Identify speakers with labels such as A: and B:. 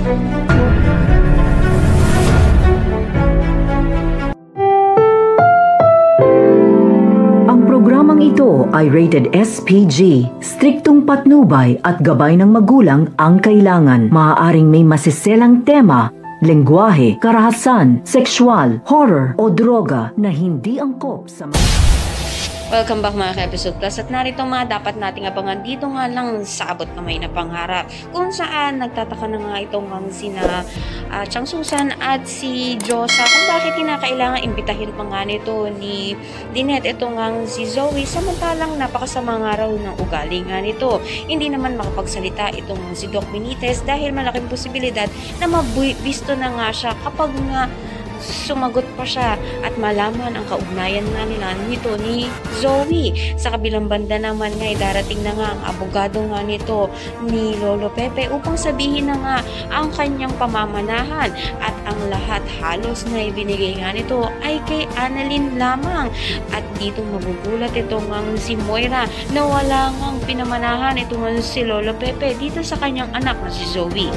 A: Ang programang ito ay rated SPG. Striktong patnubay at gabay ng magulang ang kailangan. Maaaring may masiselang tema, lengguwahe, karahasan, sexual, horror o droga na hindi angkop sa
B: Welcome back mga ka-Episode Plus at narito mga dapat nating abangan dito nga lang sa abot kamay na pangarap kung saan nagtataka na nga itong sina Chang Susan at si Josa kung bakit kinakailangan imbitahin pa nga nito ni Lynette itong si Zoe samantalang napakasama nga raw ng ugali nga nito. Hindi naman makapagsalita itong si Doc Benitez dahil malaking posibilidad na mabisto na nga siya kapag nga sumagot pa siya at malaman ang kaugnayan nga nila nito ni Zoe. Sa kabilang banda naman nga darating na nga ang abogado nga nito ni Lolo Pepe upang sabihin na nga ang kanyang pamamanahan at ang lahat halos na ibinigay nga nito ay kay Annalyn lamang at dito magugulat itong si Moira na wala ngang pinamanahan itong si Lolo Pepe dito sa kanyang anak na si Zoe.